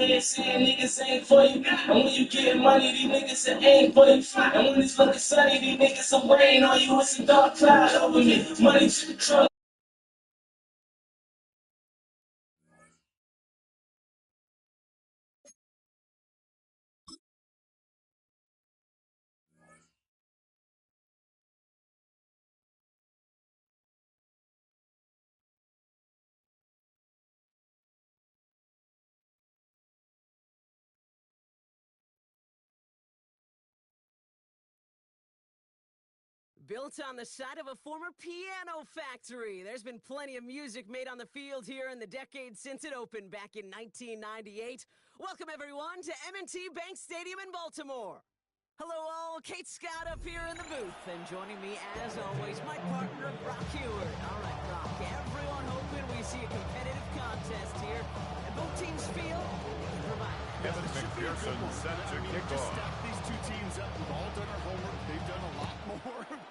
here saying niggas ain't for you. And when you get money, these niggas are aim for you. And when it's looking sunny, these niggas are rain on you. It's a dark cloud over me. Money to the trunk. Built on the side of a former piano factory, there's been plenty of music made on the field here in the decade since it opened back in 1998. Welcome, everyone, to M&T Bank Stadium in Baltimore. Hello, all. Kate Scott up here in the booth. And joining me, as always, my partner, Brock Heward. All right, Brock, everyone hoping we see a competitive contest here. And both teams feel they can provide. Kevin McPherson set to kick off. These two teams up. We've all done our homework. They've done a lot more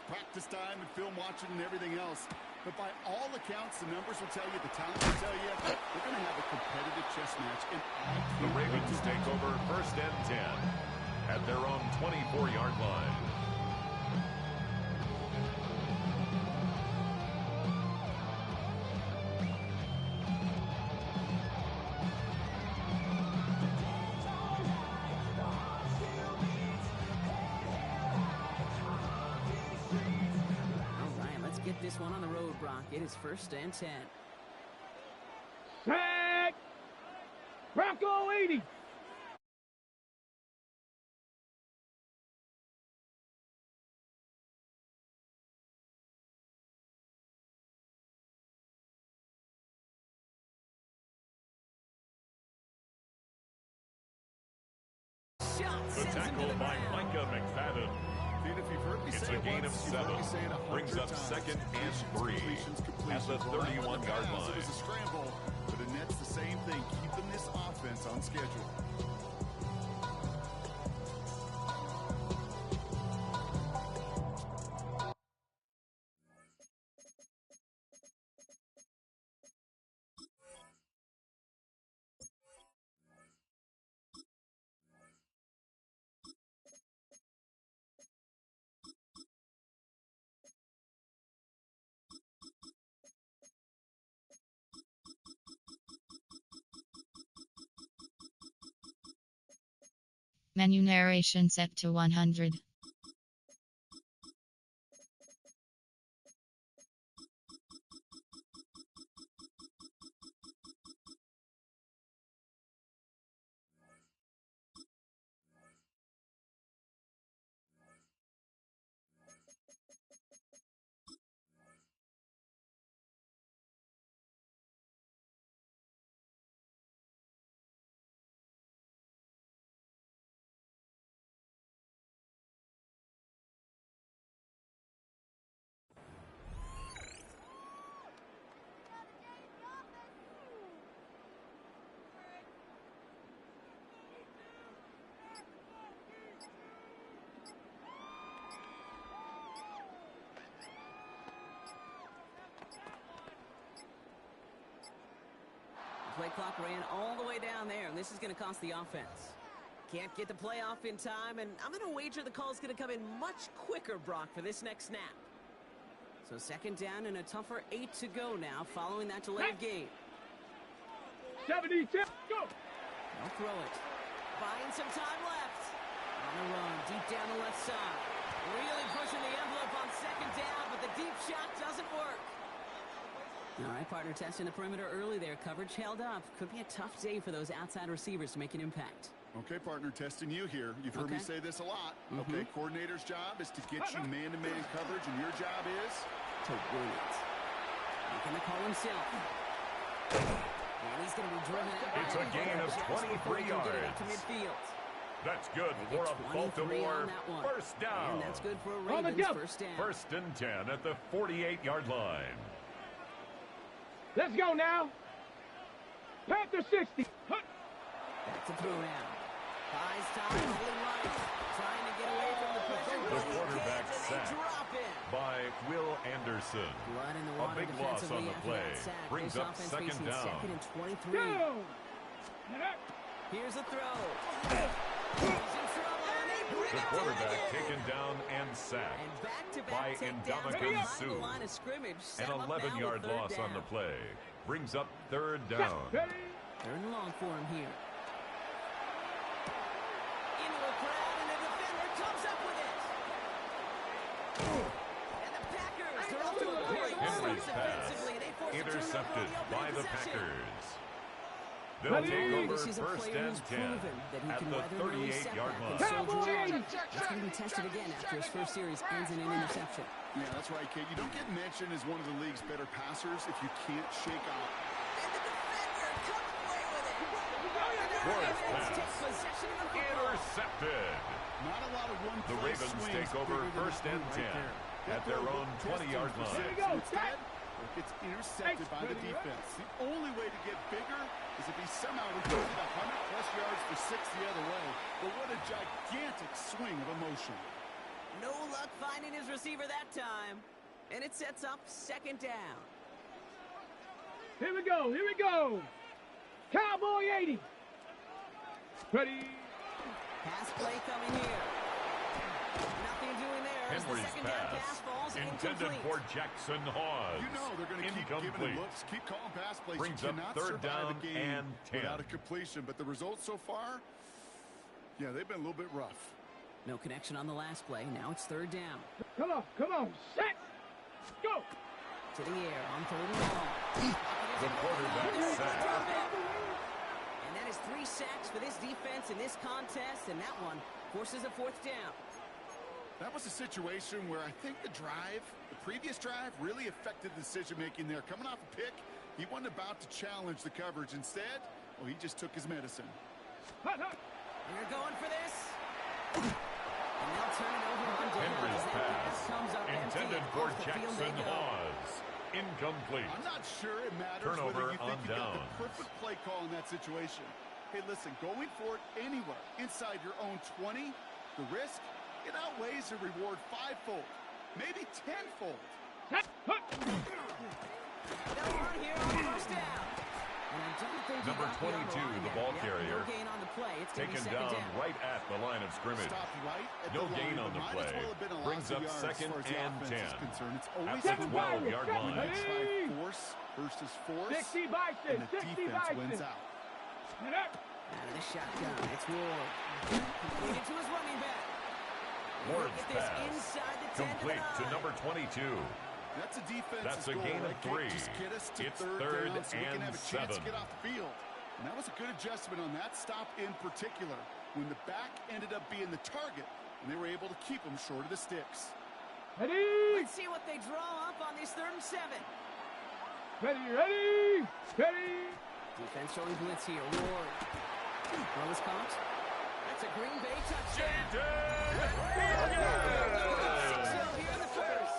practice time and film watching and everything else. But by all accounts, the numbers will tell you, the talent will tell you, we're going to have a competitive chess match. And the Ravens take over first and 10 at their own 24-yard line. Get this one on the road, Brock. It is first and 10. Tag! Bronco 80! The tackle by Micah McFadden. It's a gain of 7. Brings up second and 3 at the 31-yard line. It was a scramble, but the Nets the same thing, keeping this offense on schedule. Menu narration set to 100. Play clock ran all the way down there, and this is going to cost the offense. Can't get the play off in time, and I'm going to wager the call is going to come in much quicker, Brock, for this next snap. So second down and a tougher 8 to go now following that delayed game. 72, go! They'll throw it. Buying some time left. On the run, deep down the left side. Really pushing the envelope on second down, but the deep shot doesn't work. All right, partner, testing the perimeter early there. Coverage held up. Could be a tough day for those outside receivers to make an impact. Okay, partner, testing you here. You've heard me say this a lot. Okay, coordinator's job is to get you man-to-man coverage, and your job is to win it. Making the call himself. And he's going to be driven out. It's a gain of 23 yards. To midfield. That's good for a Baltimore first down. And that's good for a Ravens first down. First and 10 at the 48-yard line. Let's go now. Panther 60. Back to throw down. Buys time, pulling right. Trying to get away from the pressure. The quarterback sacked by Will Anderson. Blood in the A water big loss on the play. Brings up second down. Second and 23. Here's a throw. He's in trouble, and they bring The him quarterback down again. taken down and sacked And back-to-back by takedowns Ndamukong behind Suh. the line of scrimmage. Set An him up now with 11-yard third loss on the down. play. Brings up third down. Third and long for him here. Into the crowd, and the defender comes up with it. And the Packers, they're off to a great Henry's start pass defensively. They force a intercepted turnover on the by opening the possession. Packers. They'll take over This is a first player and who's 10 proven that he at can the weather an early 38-yard setback. line. And so Jordan, it's going to be tested again after his first series ends in an interception. Yeah, that's right, Kate. You don't get mentioned as one of the league's better passers if you can't shake off. And the defender comes away with it. And the Forrest Ravens pass. take possession of the football. Intercepted. Not a lot of one-play The Ravens swings take over bigger than first that and one 10 right there. at their own 20-yard line. Here we go. Instead, it gets intercepted by the defense. The only way to get bigger is if he somehow returns it 100-plus yards for 6 the other way. But what a gigantic swing of emotion. No luck finding his receiver that time. And it sets up second down. Here we go. Here we go. Cowboy 80. Ready. Pass play coming here. Nothing doing there. As the Henry's second down pass pass falls intended incomplete. for Jackson Hawes. You know they're going to keep giving Incomplete. him looks, keep calling pass plays. Brings You up cannot third survive down a game and 10. without a completion. But the results so far, yeah, they've been a little bit rough. No connection on the last play. Now it's third down. Come on. Come on. Set. Go. To the air on third and long. The quarterback sacked. And that is 3 sacks for this defense in this contest. And that one forces a fourth down. That was a situation where I think the previous drive, really affected the decision-making there. Coming off a pick, he wasn't about to challenge the coverage. Instead, well, he just took his medicine. Hut, hut. They're going for this. And they'll turn it over on down. Henry's As that pass comes up intended empty. for Off the field they Jackson go. Hawes. Incomplete. I'm not sure it matters Turnover whether you on think you got the downs. perfect play call in that situation. Hey, listen, going for it anywhere inside your own 20, the risk, it outweighs the reward 5-fold, maybe 10-fold. Set. Hut. They'll run here on first down. And I don't think he Number got beyond 22, line the there. ball Yep, carrier, no gain on the play. It's gonna be Taken second down down. right at the line of scrimmage. Stopped right at No the gain line, on the but might play. as well have been a Brings loss of up yards second as far as the and offense 10 is concerned. It's at always the been 12-yard when line. you try force versus force, 60 Bison. and the 60 defense Bison. wins out. Get up. Out of the shotgun, it's Ward. Completed to his running back. Ward's Get this pass inside the 10 complete to to the 9. number 22. That's a defense's That's a goal, gain of right, Kate? 3. Just get us to It's third third down so we can and have a chance to 7. get off the field. And that was a good adjustment on that stop in particular, when the back ended up being the target, and they were able to keep him short of the sticks. Ready. Let's see what they draw up on this 3rd and 7. Ready. Ready. Ready. Defense showing blitz here. Ward. Well, is caught. That's a Green Bay touchdown. 6-0 here in the first.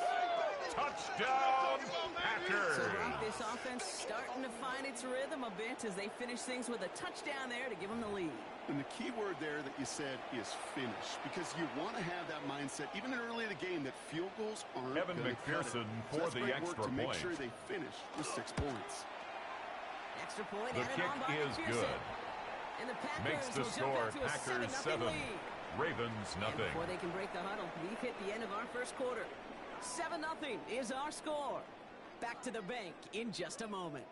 Touchdown, So Packers. Brock, this offense starting to find its rhythm a bit as they finish things with a touchdown there to give them the lead. And the key word there that you said is finish, because you want to have that mindset, even early in the game, that field goals aren't Evan gonna cut it. McPherson So for that's the great extra work to make point. sure they finish with 6 points. Extra point The added kick on by is McPherson. good. And the Packers Makes the will jump score out to a Packers 7-0 7, lead. Ravens And nothing. before they can break the huddle, we've hit the end of our first quarter. 7-0 is our score. Back to the bank in just a moment.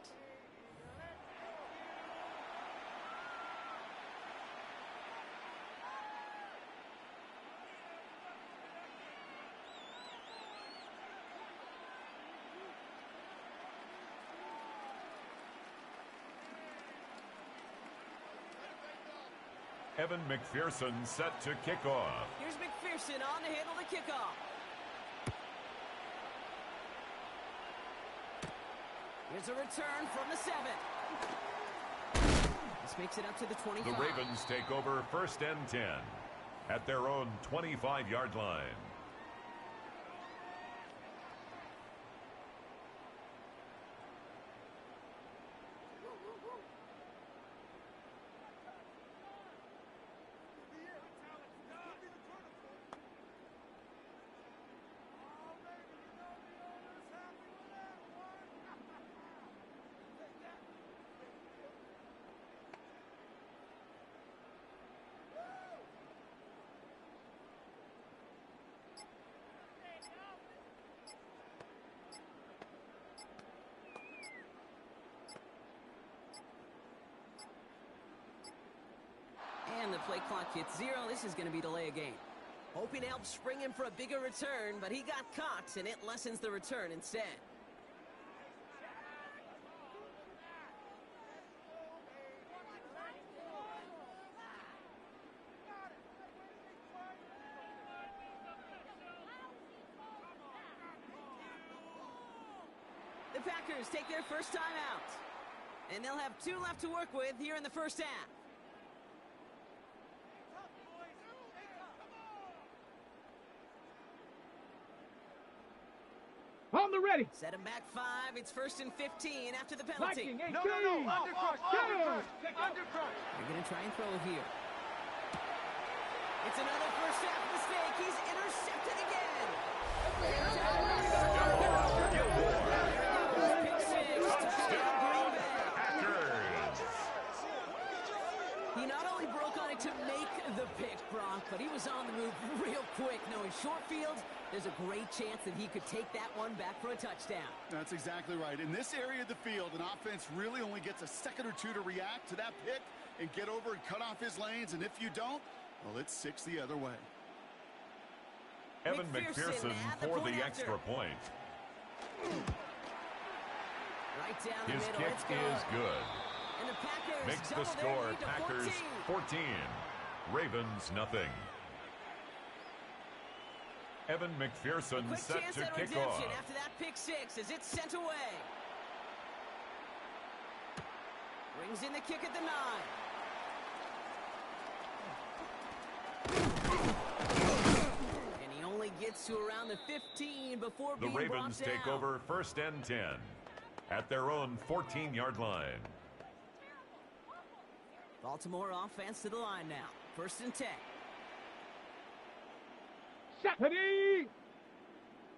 Evan McPherson set to kick off. Here's McPherson on to handle the kickoff. Here's a return from the 7. This makes it up to the 25. The Ravens take over first and 10 at their own 25-yard line. the play clock hits 0, this is going to be delay a game. Hoping to help spring him for a bigger return, but he got caught, and it lessens the return instead. The Packers take their first time out. And they'll have 2 left to work with here in the first half. On the ready. Set him back 5. It's 1st and 15 after the penalty. Viking, 18. No. Undercrush. Undercrush. They're going to try and throw it here. It's another first half mistake. He's intercepted again. Pick 6. Touchdown, Green Bay. He not only broke on it to make the pick, Brock, but he was on the move real quick. Knowing short field, there's a great chance that he could take that one back for a touchdown. That's exactly right. In this area of the field, an offense really only gets a second or 2 to react to that pick and get over and cut off his lanes. And if you don't, well, it's 6 the other way. Evan McPherson for the extra point. Right down the His middle. kick It's good. is good. And the Packers Makes the double their score lead to Packers 14. Ravens nothing. Evan McPherson Quick set chance to at kick redemption off. after that pick 6 as it's sent away. Brings in the kick at the 9. And he only gets to around the 15 before The being Ravens brought take down. over 1st and 10 at their own 14-yard line. Baltimore offense to the line now. 1st and 10. Set. Ready.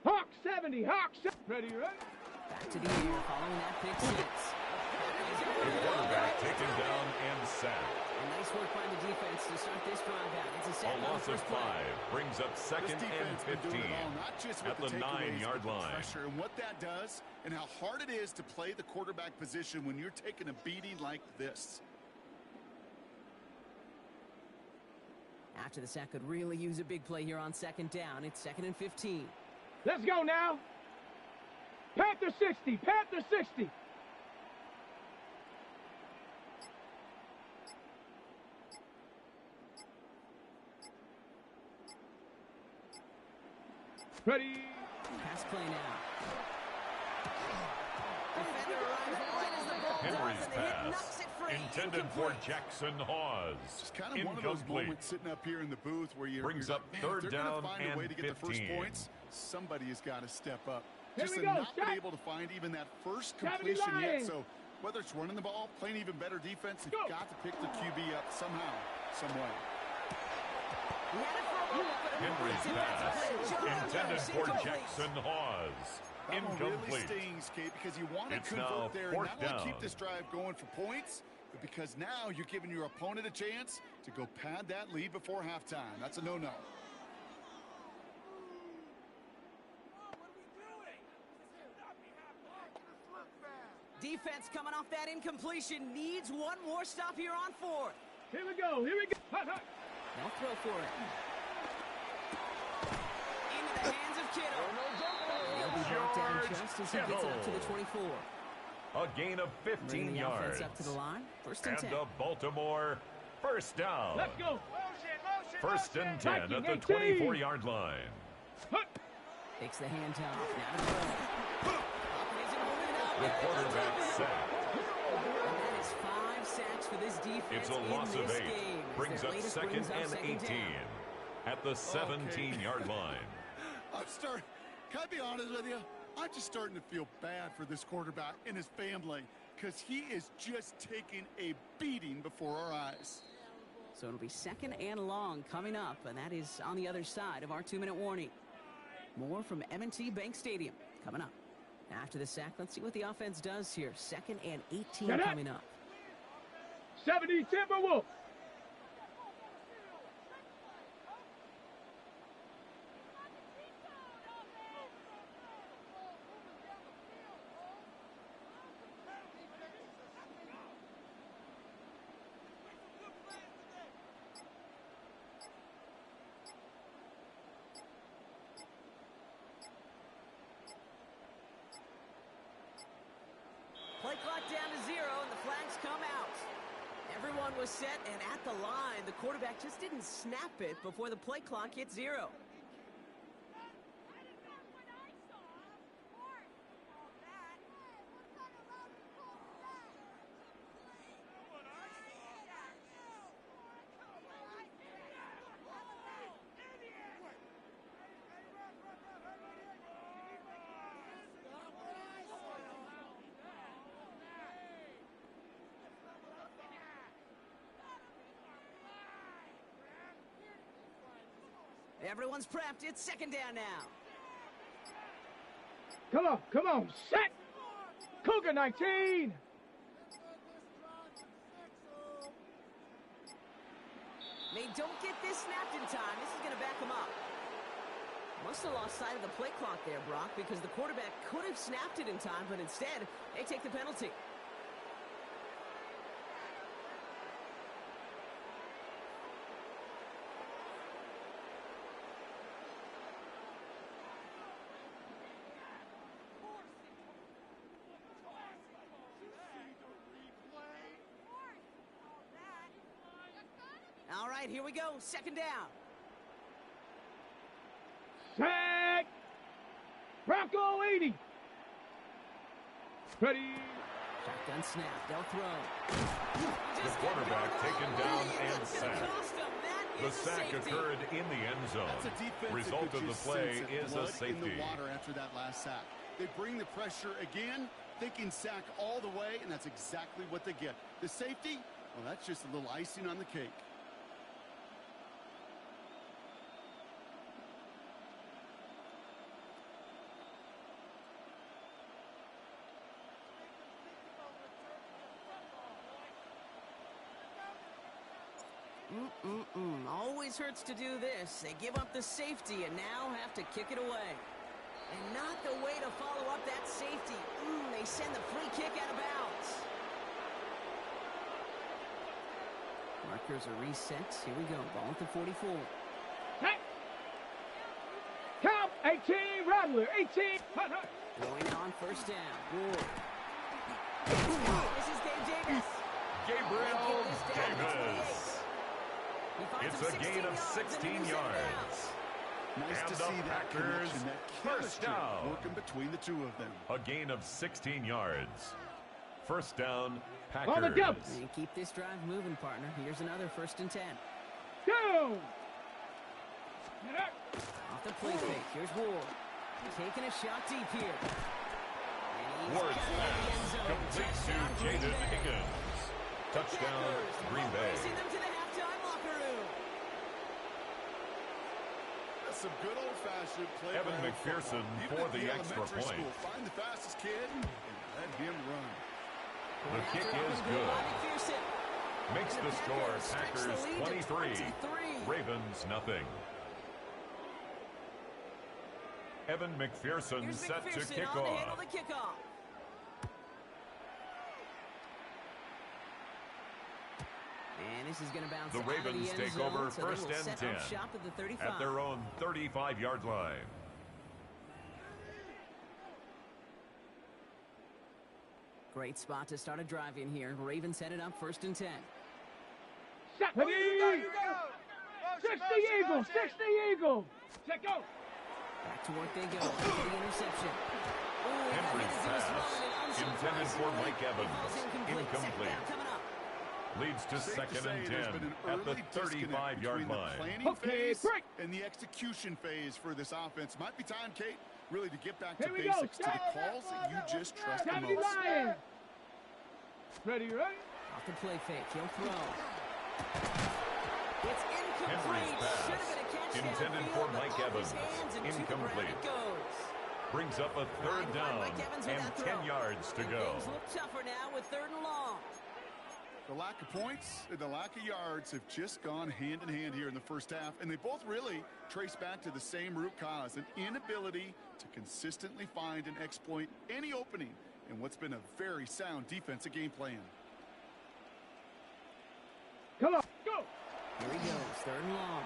Hawk 70. Hawk 70. Ready. Back to the air following that pick 6. The quarterback taken down and sacked. And nice work by the defense to start this drive out. It's a sack A on loss the of first play. 5 brings up 2nd This and defense been 15 doing it all, not just with at the takeaways, 9-yard but the line. pressure and what that does and how hard it is to play the quarterback position when you're taking a beating like this. After the sack, could really use a big play here on 2nd down. It's 2nd and 15. Let's go now. Panther 60. Panther 60. Ready. Pass play now. Defender arrives right as the ball Henry's does, and the hit pass knocks it free. intended for Incomplete. Jackson Hawes. It's kind of one of those Incomplete. moments sitting up here in the booth where Brings you're up like, man, 3rd if they're down gonna find a and way to get the first 15. points, somebody has got to step up. Here Just we have go, not been set. able to find even that first 70 completion yet. line. So whether it's running the ball, playing even better defense, Go. you've got to pick the QB up somehow, some way. He had it for a moment, but it Henry's was pass intended for Incomplete. Jackson Hawes. That one really Incomplete. stings, Kate, because you want to It's now convert there and 4th not only down. keep this drive going for points, but because now you're giving your opponent a chance to go pad that lead before halftime. That's a no-no. Defense coming off that incompletion needs one more stop here on 4th. Here we go. Here we go. Hut, hut. They'll throw for it. Into the hands of Kittle. He'll be brought down George just as he gets out to the 24. A gain of 15 Bringing the yards. offense up to the line. 1st and And 10. the Baltimore 1st down. Let's go. 1st and 10 at the Viking 24-yard line. Hut. Takes the handoff. Now to throw. Isn't holding it up. The quarterback sacked. And that is 5 sacks for this defense It's a loss in of this 8. game. As Brings their up latest 2nd brings up and 2nd 18 down. at the 17-yard line. Can I be honest with you? I'm just starting to feel bad for this quarterback and his family because he is just taking a beating before our eyes. So it'll be 2nd and long coming up, and that is on the other side of our 2-minute warning. More from M&T Bank Stadium coming up. After the sack, let's see what the offense does here. 2nd and 18 Get it. coming up. 70 Timberwolves. play clock down to 0, and the flags come out. Everyone was set, and at the line, the quarterback just didn't snap it before the play clock hit 0. Everyone's prepped. It's second down now. Come on, set! Cougar 19! They don't get this snapped in time. This is going to back them up. Must have lost sight of the play clock there, Brock, because the quarterback could have snapped it in time, but instead, they take the penalty. All right, here we go. Second down. Set! Bronco 80! Ready! Shotgun snap. They'll throw. The quarterback taken down and sacked. The sack occurred in the end zone. Result of the play is a safety. In the water after that last sack. They bring the pressure again, thinking sack all the way, and that's exactly what they get. The safety, well, that's just a little icing on the cake. Always hurts to do this. They give up the safety and now have to kick it away. And not the way to follow up that safety. They send the free kick out of bounds. Markers are reset. Here we go. Ball at the 44. Hey! Count! 18, Rattler, 18! Going on first down. Ward. This is Gabe Davis. Gabriel Davis. It's a gain of 16 yards. Nice And to the see that Packers connection, that first chemistry down. working between the two of them. A gain of 16 yards. First down, On the jump. Packers. And keep this drive moving, partner. Here's another 1st and 10. Down! Off the play fake. Here's Ward. Taking a shot deep here. And he's Ward's got it in the end pass zone. completes to Touchdown, Green Jaden Bay. Higgins. Touchdown, Packers Green Bay. racing them to the halftime locker room. That's some good old-fashioned play. Evan McPherson for the extra point. Find the fastest kid and let him run. The kick is good. Makes the score Packers 23, Ravens nothing. Evan McPherson Here's set to McPherson kick on to handle off. the kickoff. And this is going to bounce The out of Ravens end take zone, over so they will 1st and set 10 up shop at the 35. at their own 35-yard line. Great spot to start a drive in here. Ravens headed up 1st and 10. Ready! 60 Eagle! 60 Eagle! Check go! Back to work they go. After the interception. Ooh, he got Henry's hit as he was pass, throwing it. intended for Unsurprisingly, Mike Evans, it falls incomplete. Second incomplete. down coming up. Leads to Safe 2nd say and there's 10 been an at the early disconnect 35-yard between the line. planning Okay, phase break. and the execution phase for this offense. Might be time, Kate, really to get back to Here we go. basics, to the calls that you just trust the 70 most. Lions! Ready? Off the play fake. He'll throw. It's incomplete. Henry's pass, Should have been a catch intended downfield, for but Mike off his Evans, hands and to the ground incomplete. it goes. Brings up a 3rd down Mike Evans with and that 10 throw. yards to And go. things look tougher now with 3rd and long. The lack of points and the lack of yards have just gone hand in hand here in the first half, and they both really trace back to the same root cause, an inability to consistently find and exploit any opening in what's been a very sound defensive game plan. Come on, go! Here he goes. 3rd and long.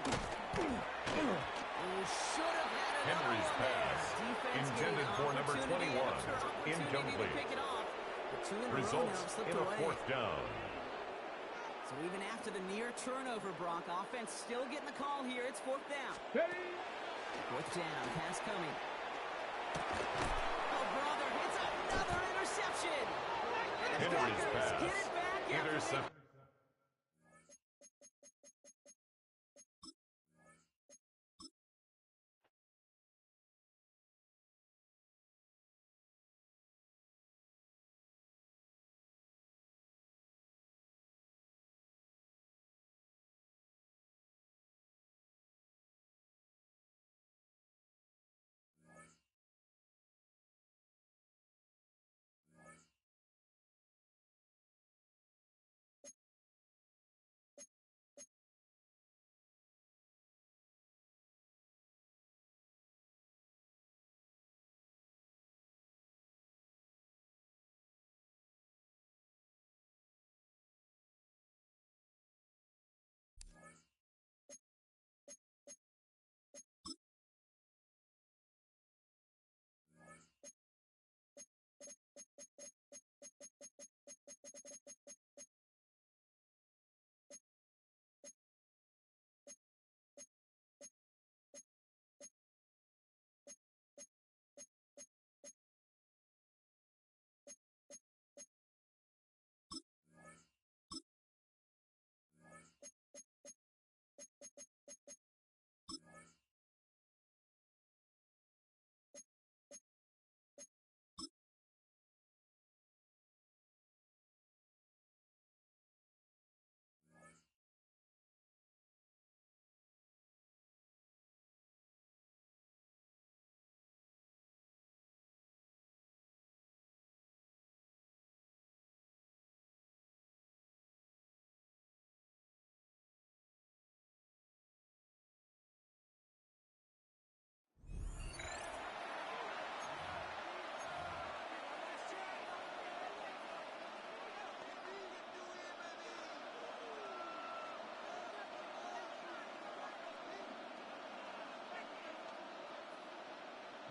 Oh, should have had another Henry's one there. pass, Defense intended getting for number opportunity 21, after opportunity to incomplete. pick it off. But 2 in a row now, Results slipped in a away. 4th down. So even after the near turnover, Brock, offense still getting the call here. It's 4th down. 4th down, pass coming. Oh, brother, it's another interception. And the Packers Packers get it back after Intercept.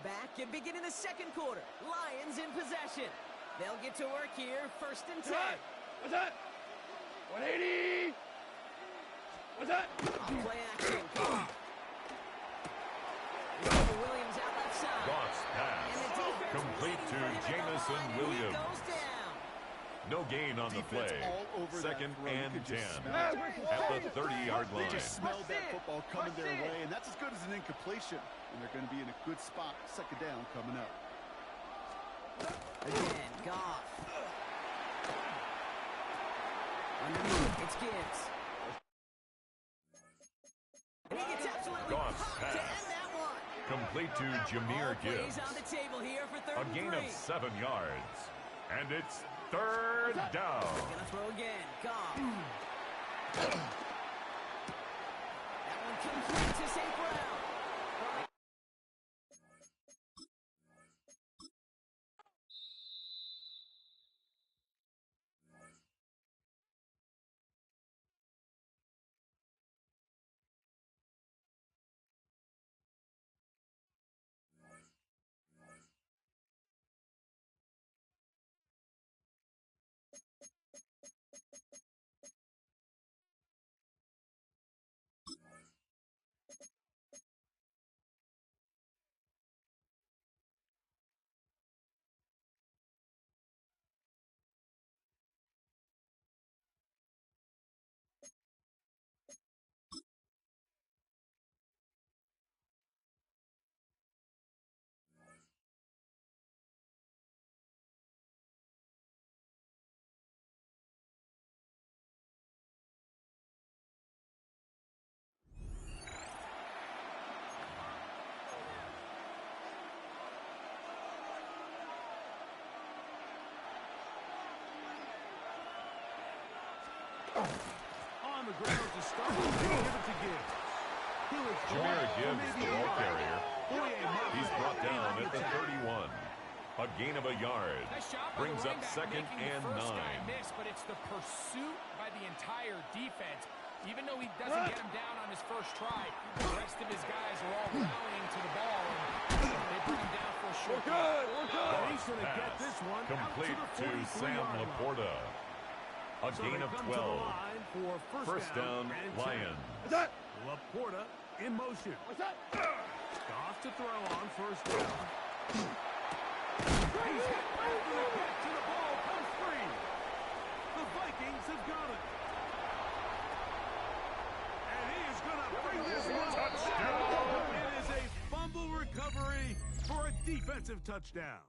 Back and beginning the 2nd quarter. Lions in possession. They'll get to work here. 1st and 10. What's that? 180. What's that? Play action. Williams out left side. Goff's pass. And the defense Complete waiting to for him at the Jamison line, and he Williams. goes down. No gain on the Defense play. all over that 2nd throw. You and could 10 just smell it. at the 30-yard They line. just smelled that football coming their way, and that's as good as an incompletion. And they're going to be in a good spot. 2nd down coming up. Again, Goff. Underneath, it's Gibbs. And he gets absolutely Goff's popped to pass. end that one. Complete to Jameer All plays Gibbs. on the table here for 3rd A and gain 3. of 7 yards. And it's 3rd down. Gonna throw again. Goff. That one complete to St. Brown. On the ground to start. Give it to Gibbs. Jameer Gibbs, the ball carrier. He's brought down at the 31. A gain of a yard. Nice job by the Brings up running back 2nd making the and first 9. guy miss, but it's the pursuit by the entire defense Even though he doesn't get him down on his first try, the rest of his guys are all rallying to the ball, and they bring him down for a short We're good. He's going to get this one complete to Sam Laporta. A gain of 12. First down, Lions. Laporta in motion. Off to throw on first down. He's hit after the catch, and the ball comes free. The Vikings have got it. And he is going to bring this one touchdown. It is a fumble recovery for a defensive touchdown.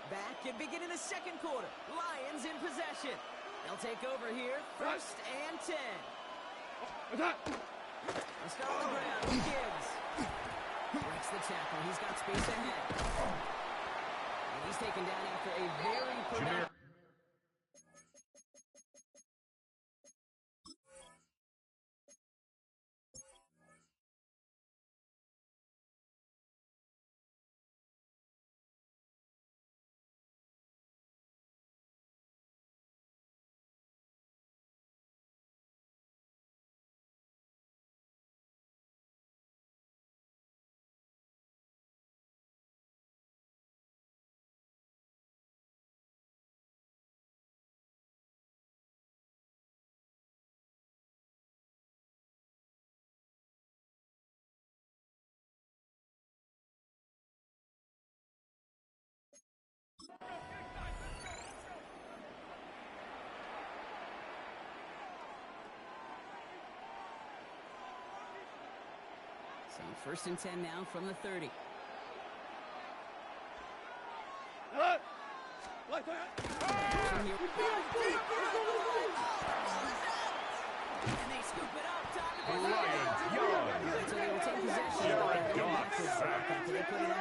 Back and beginning the second quarter. Lions in possession. They'll take over here. First and 10. Let's go on the ground. Gibbs breaks the tackle. He's got space ahead. And he's taken down after a very productive. So first and 10 now from the 30. And they scoop it up.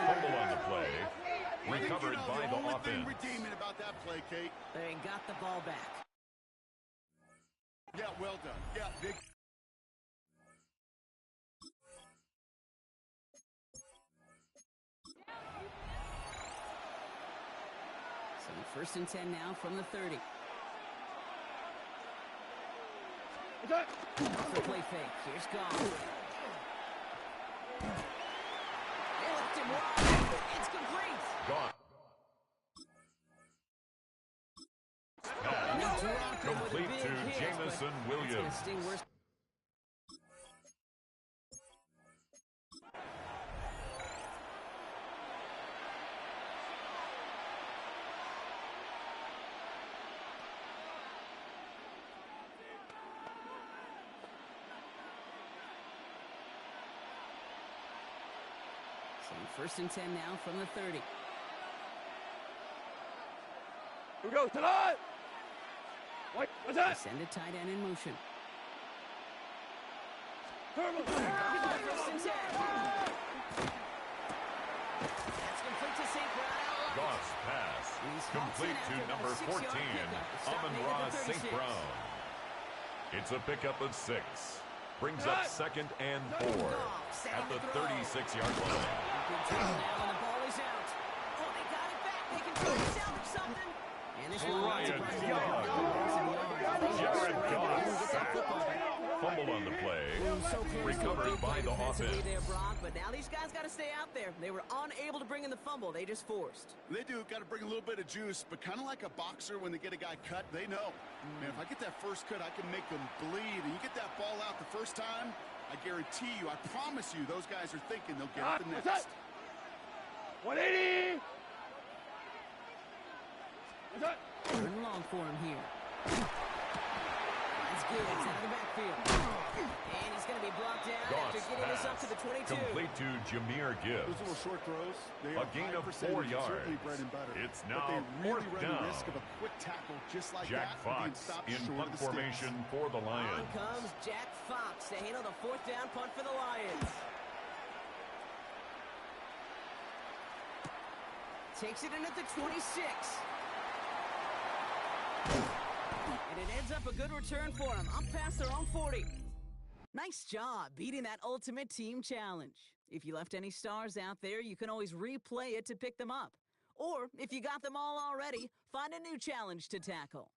Fumble on the play. Recovered by the offense. Redeeming about that play, Kate. They got the ball back. Yeah, well done. Yeah, big. So first and 10 now from the 30. Off the play fake. Here's Goff. They left him wide. It's complete. Goff. Complete to Jamison Williams. So first and 10 now from the 30. Here we go, tonight! What's that? Send a tight end in motion. Turbo! First and 10. That's complete to St. Brown outright. Goff's pass. Complete to number 14, Amon-Ra St. Brown. It's a pickup of 6. Brings up second and 4 at the 36-yard line. Good tackle now, and the ball is out. Oh, they got it back. They can try to salvage something. And this Ryan Young. Jared Goff sacked. Fumble on the play. Recovered by the offense. There, Brock, but now these guys got to stay out there. They were unable to bring in the fumble. They just forced. They do. Got to bring a little bit of juice, but kind of like a boxer when they get a guy cut, they know. Man, if I get that first cut, I can make them bleed. And you get that ball out the first time, I guarantee you, I promise you, those guys are thinking they'll get it the next. 180! for him here. That's good. It's out of the backfield. And he's going to be brought down after getting this up to the 22. Complete to Jahmyr Gibbs. Those little short throws, they a gain of 4 yards. It's now really 4th run down. the risk of a quick tackle just like Jack that, Fox in punt formation for the Lions. On comes Jack Fox to handle the 4th down punt for the Lions. Takes it in at the 26. And it ends up a good return for him, up past their own 40. Nice job beating that ultimate team challenge. If you left any stars out there, you can always replay it to pick them up. Or, if you got them all already, find a new challenge to tackle.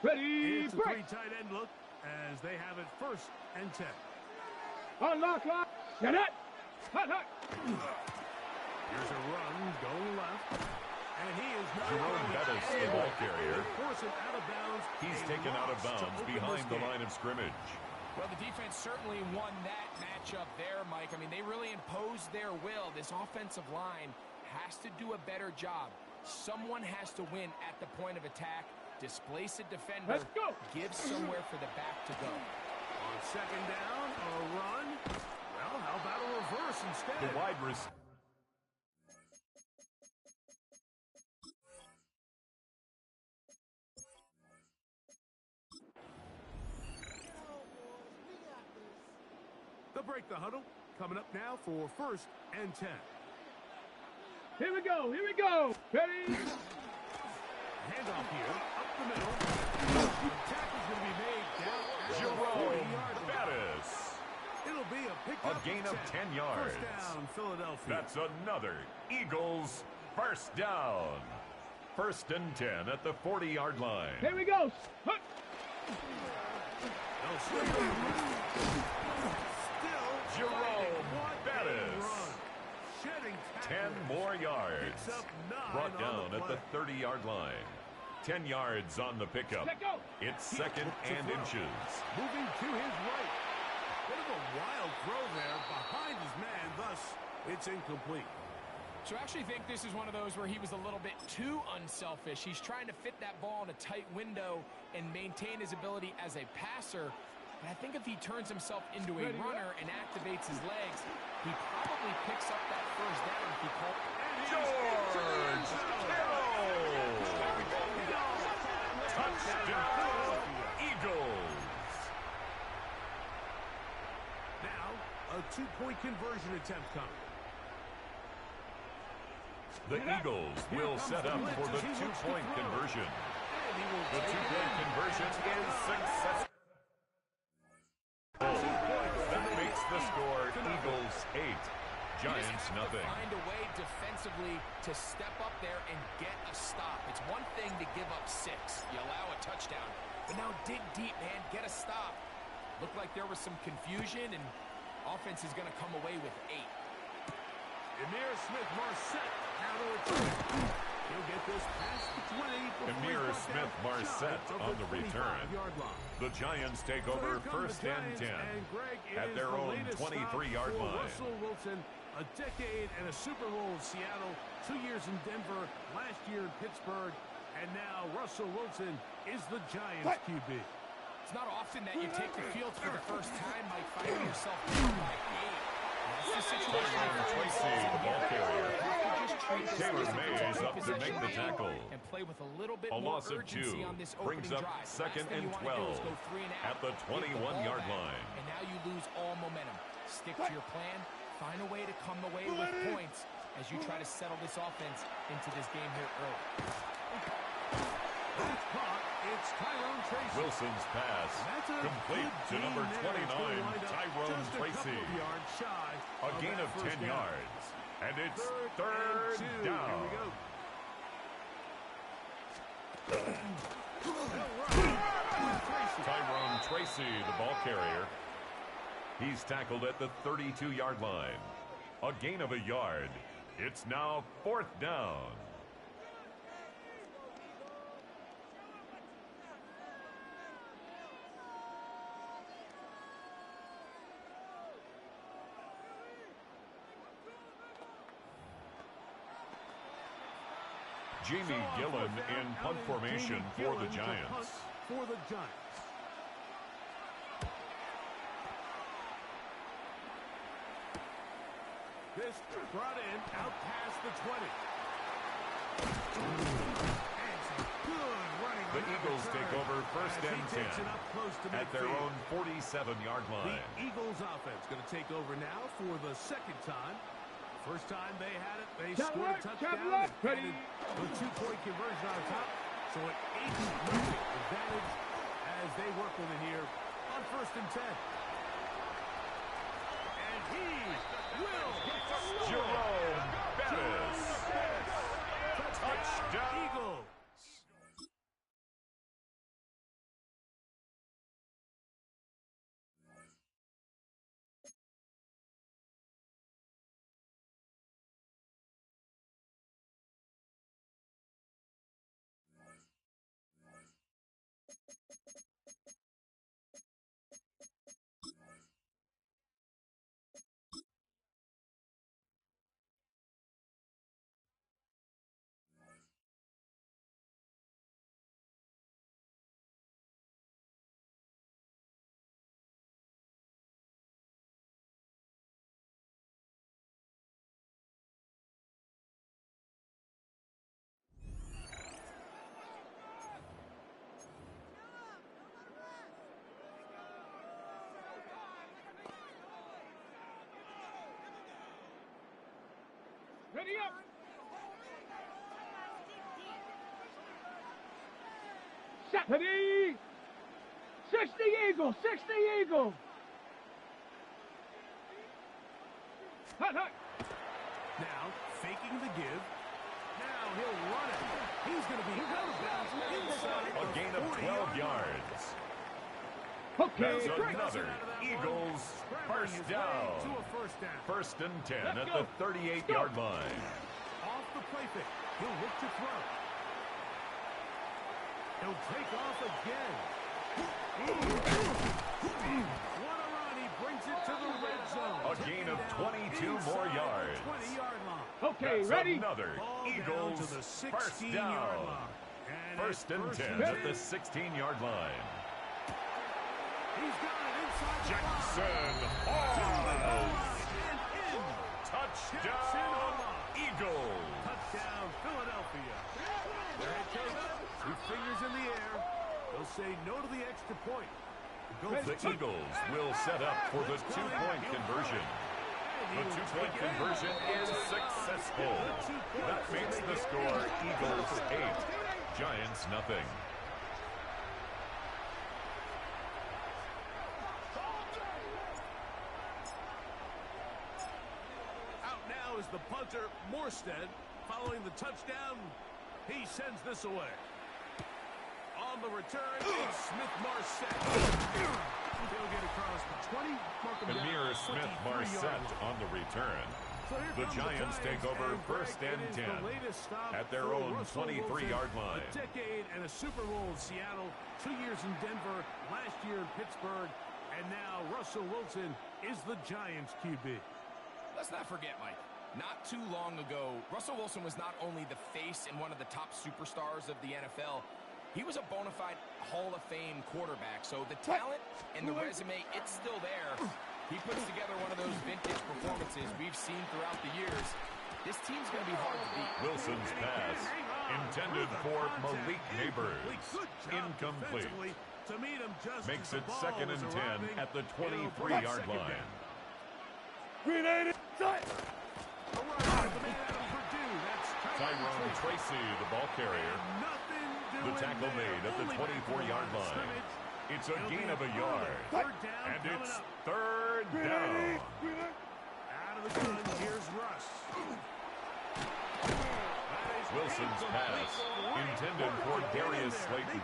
Ready, It's a break. 3 tight end look as they have it 1st and 10. Unlock, lock. Get it. Hut, hut. Here's a run going left. And he is not Jerome Bettis, the ball carrier. Force him out of bounds. He's A taken out of loss to bounds open behind this the game. line of scrimmage. Well, the defense certainly won that matchup there, Mike. I mean, they really imposed their will. This offensive line has to do a better job. Someone has to win at the point of attack. Displace a defender. Let's go. Give somewhere for the back to go. On 2nd down, a run. Well, how about a reverse instead? The wide receiver. They'll break the huddle. Coming up now for 1st and 10. Here we go. Here we go. Ready. Handoff here, up the middle. The tackle's going to be made down at the Jerome 40-yard line. Bettis. It'll be a A pickup gain of 10 yards. 1st down, Philadelphia. That's another Eagles 1st down. 1st and 10 at the 40-yard line. Here we go. Hut. They'll swing it around. Still Jerome what a Bettis. run. Shedding 10 tacklers. more yards. Picks up 9 Brought on down the at the play. 30-yard line. 10 yards on the pickup. Let go. It's 2nd To and throw. inches. Moving to his right. Bit of a wild throw there behind his man. Thus, it's incomplete. So I actually think this is one of those where he was a little bit too unselfish. He's trying to fit that ball in a tight window and maintain his ability as a passer. But I think if he turns himself into a runner and activates his legs, he probably picks up that 1st down if he calls. George Kittle! Touchdown, Eagles! Now, a 2-point conversion attempt coming. The Eagles will set up for the 2-point conversion. The 2-point conversion is successful. That makes the score Eagles 8, Giants nothing. Find a way defensively to step up there and get a stop. It's one thing to give up 6. You allow a touchdown. But now dig deep, man. Get a stop. Looked like there was some confusion, and offense is going to come away with 8. Emir Smith-Marset now to return. He'll get this past the 20. Emir Smith-Marset on the return. The Giants take over 1st and 10 at their own 23-yard line. Russell Wilson A decade and a Super Bowl in Seattle, 2 years in Denver, last year in Pittsburgh, and now Russell Wilson is the Giants QB. It's not often that you take the field for the first time, Mike, finding yourself down by 8. That's the situation. Tracy, the ball carrier. Taylor Mays up to make the tackle. And play with a little bit A more loss of 2 on this brings up drive. second Last thing and you wanna do is 12 go 3 and out, at the 21-yard line. And now you lose all momentum. Stick to your plan. Find a way to come away with points as you try to settle this offense into this game here early. That's caught. It's Tyrone Tracy. Wilson's pass complete to number 29, Tyrone Tracy. A gain of 10 yards. And it's third down. Tyrone Tracy, the ball carrier. He's tackled at the 32-yard line. A gain of a yard. It's now 4th down. Jamie Gillen in punt formation for the Giants. This brought in out past the 20. The Eagles take over first and 10 at their own 47-yard line. The Eagles offense going to take over now for the second time. First time they had it, they scored a touchdown and added a 2-point conversion on top. So an 8-0 advantage as they work with it here on first and 10. And he will score. Jerome Bettis. Touchdown. Eagles. Ready up. Set. Ready. 60 Eagle. 60 Eagle. Hut, hut. Now, faking the give. Now he'll run it. He's going to be out of bounds inside. A gain of 12 yards. Okay. That's another Eagles first down. First and 10 at the 38-yard line. Off the play fake. He'll look to throw. He'll take off again. What a run. He brings it to the red zone. A gain of 22 more yards. 20-yard line. Okay, That's ready? another Ball Eagles down to the first 16-yard down. line. First and 10 at the 16-yard line. He's got it inside Jackson Hawes. Touchdown, Eagles. Touchdown, Philadelphia. There it goes. 2 fingers in the air. They'll say no to the extra point. The Eagles will set up for the 2-point conversion. The 2-point conversion is successful. That makes the score Eagles 8, Giants nothing. Out now is the punter, Morstead. Following the touchdown, he sends this away. On the return, it's Smith-Marset. He'll get across the 20. Amir Smith-Marset on the return. The Giants take over first and 10 at their own 23-yard line. A decade and a Super Bowl in Seattle, 2 years in Denver, last year in Pittsburgh, and now Russell Wilson is the Giants QB. Let's not forget, Mike, not too long ago, Russell Wilson was not only the face and one of the top superstars of the NFL, he was a bona fide Hall of Fame quarterback. So the talent and the resume, it's still there. He puts together one of those vintage performances we've seen throughout the years. This team's going to be hard to beat. Wilson's pass, intended for Malik Neighbors, incomplete. Makes it 2nd and 10 at the 23-yard line. Tyrone Tracy, the ball carrier. The tackle made at the 24-yard line. It's a gain of a yard. And it's 3rd down. Out of the gun, here's Russ. Wilson's pass, intended for Darius Slayton,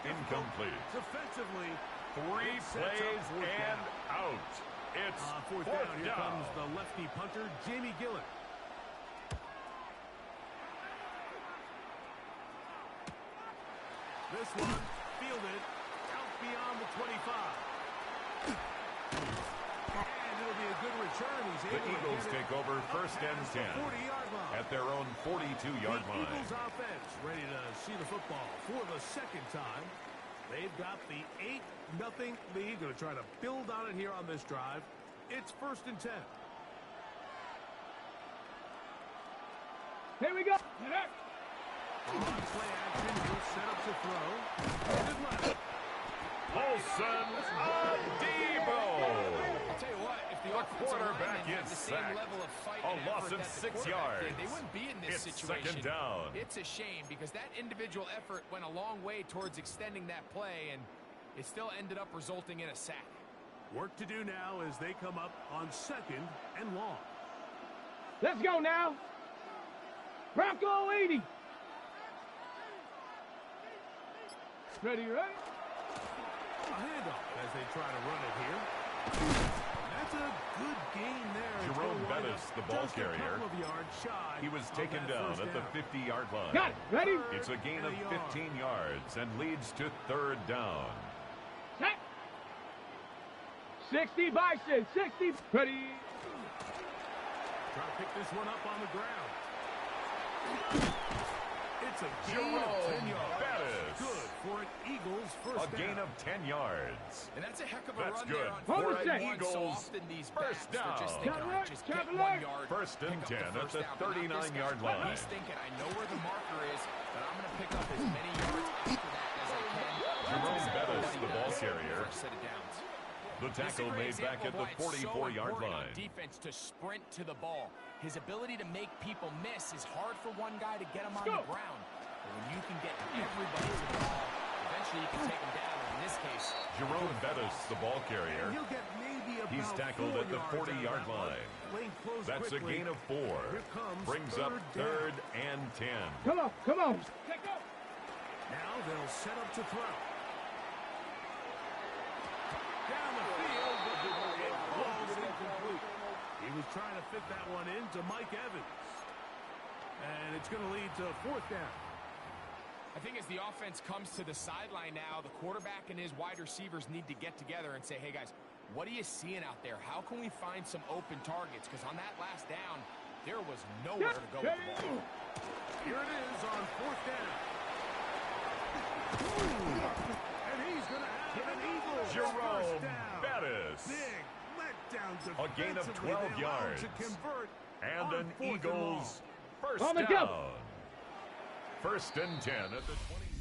incomplete. Defensively, 3 plays and out. It's 4th down. Here comes the lefty punter, Jamie Gillett. This one, fielded, out beyond the 25. And it'll be a good return. The Eagles take over 1st and 10 at their own 42-yard line. The Eagles offense ready to see the football for the 2nd time. They've got the 8-0 lead. Going to try to build on it here on this drive. It's 1st and 10. Here we go. On play action, he'll set up to throw. His left. Olsen Debo. I'll tell you what, if the quarterback had is the same sacked. level of fight A and loss effort of that the 6 quarterback yards. did, they wouldn't be in this It's situation. 2nd down. It's a shame because that individual effort went a long way towards extending that play, and it still ended up resulting in a sack. Work to do now as they come up on 2nd and long. Let's go now. Bronco 80. Ready? A handoff as they try to run it here. That's a good gain there. Jerome Bettis, the ball carrier. He was taken down at the 50-yard line. Got it. Ready? It's a gain of 15 yards and leads to 3rd down. Set. 60 Bison. 60. Ready? Try to pick this one up on the ground. It's a gain of 10 yards. Bettis. Good for an Eagles first A gain of 10 yards. And that's a heck of a That's run good there on for fourth an and one. So Eagles often these first backs are just down. thinking, all right, just get 1 yard. 1st and 10 pick up at the first down. But not this 39-yard guy. line. He's thinking, I know where the marker is, but I'm going to pick up as many yards after that as I can. Jerome Bettis, the ball First carrier. set of downs. The tackle made back at the 44-yard line. Defense to sprint to the ball. His ability to make people miss is hard for one guy to get him on the ground. But when you can get everybody to the ball, eventually you can take him down. In this case, Jerome Bettis, the ball carrier. He's tackled at the 40-yard line. That's a gain of 4. Brings up 3rd and 10. Come on. Come on. Take off. Now they'll set up to throw. Down the field, it falls incomplete. He was trying to fit that one into Mike Evans. And it's going to lead to 4th down. I think as the offense comes to the sideline now, the quarterback and his wide receivers need to get together and say, hey, guys, what are you seeing out there? How can we find some open targets? Because on that last down, there was nowhere to go with the ball. Here it is on 4th down. And he's going to have an Eagles Jerome first down. Bettis. Big letdown A gain of 12 yards. To convert and an 4th Eagles first On the down. go. 1st and 10 at the 27.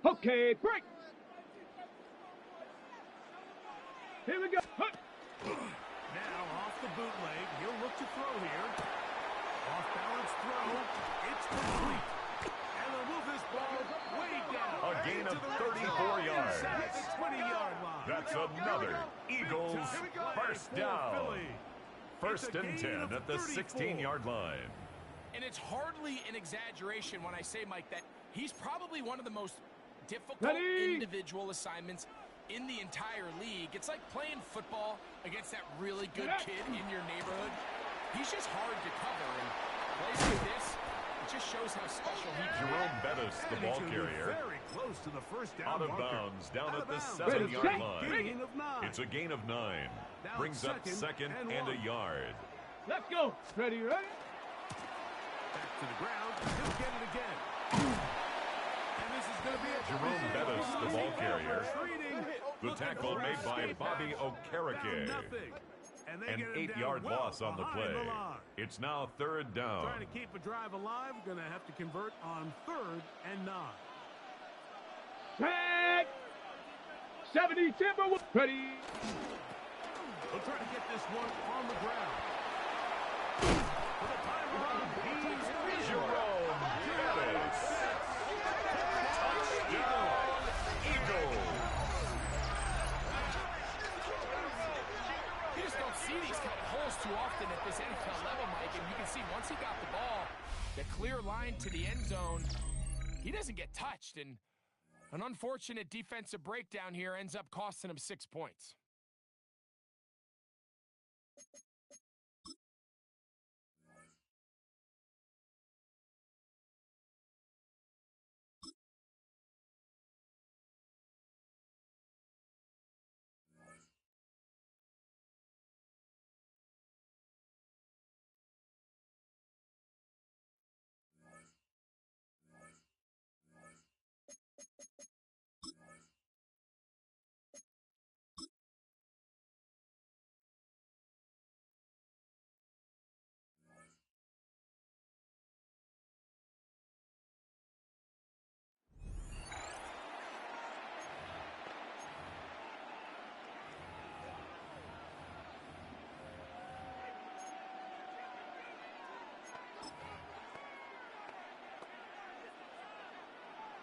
Okay, break. Here we go. Now off the bootleg, he'll look to throw here. Off balance throw, it's complete. And they'll move this ball way down. A gain of 34 yards. Inside the 20-yard line. That's another Eagles first down. 1st and 10 at the 16-yard line. And it's hardly an exaggeration when I say, Mike, that he's probably one of the most difficult individual assignments in the entire league. It's like playing football against that really good kid in your neighborhood. He's just hard to cover, and plays like this, it just shows how special he is. Jerome Bettis, the ball carrier, very close to the first down out of marker. bounds, down Out at of the bounds. 7-yard line. Gain of 9. It's a gain of 9. Now Brings up second and a yard. Let's go. Ready? Back to the ground. He'll get it again. And this is going to be a Jerome Bettis, the ball carrier. Retreating. The tackle made by Bobby Okereke. An 8-yard loss on the play. It's now third down. Trying to keep a drive alive. Going to have to convert on 3rd and 9. Tag. 70 Timber. Ready. We'll try to get this one on the ground. For the time run, he's Jerome Bettis. Touchdown, Eagles. You just don't see these kind of holes too often at this NFL level, Mike, and you can see once he got the ball, the clear line to the end zone, he doesn't get touched, and an unfortunate defensive breakdown here ends up costing him 6 points.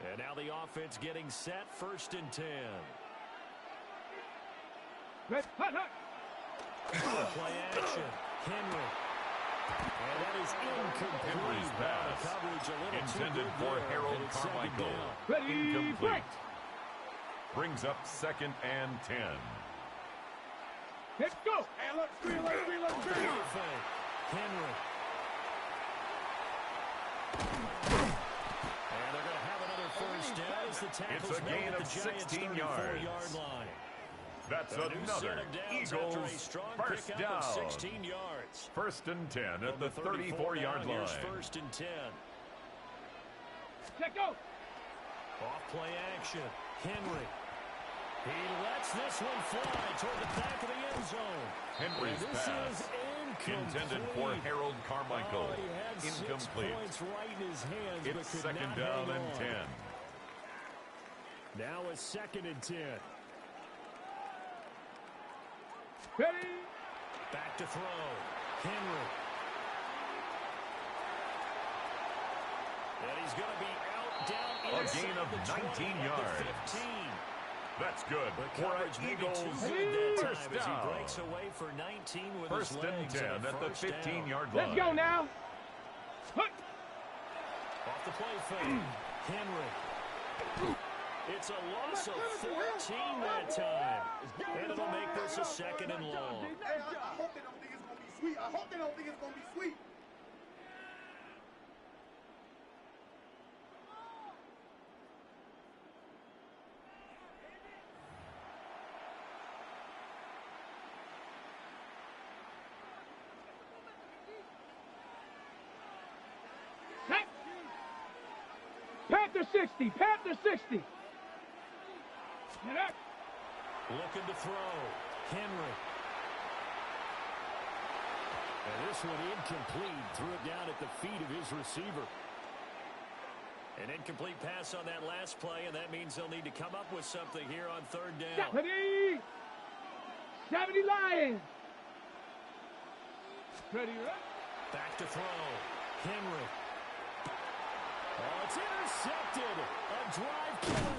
And now the offense getting set, 1st and 10. Play action. Henry. And that is incomplete. Henry's pass intended for Harold Carmichael. Incomplete. Brings up 2nd and 10. Let's go. And let's screen. Henry. First down as the tackles it's a gain of 16 yards. Line. That's another Eagles first down. 16 yards. 1st and 10 at the 34-yard line. 1st and 10. Check go. Off play action. Henry. He lets this one fly toward the back of the end zone. Henry's pass intended for Harold Carmichael. Incomplete. Right in his hands, it's 2nd down and 10. Now a 2nd and 10. Ready. Back to throw. Henry. And he's going to be out down a gain of 19 yards. 15. That's good for an Eagles first down. As he breaks away for 19 with 1st and 10 at the 15-yard line. Let's go now. Off the play fake. Henry. It's a loss of 14 that time. And it'll make this a 2nd and long. Hey, I hope they don't think it's going to be sweet. I hope they don't think it's going to be sweet. Panther 60. Panther 60. Looking to throw. Henry. And this one incomplete. Threw it down at the feet of his receiver. An incomplete pass on that last play, and that means they'll need to come up with something here on 3rd down. 70 Lions. Ready, Back to throw. Henry. Oh, it's intercepted. A drive killer.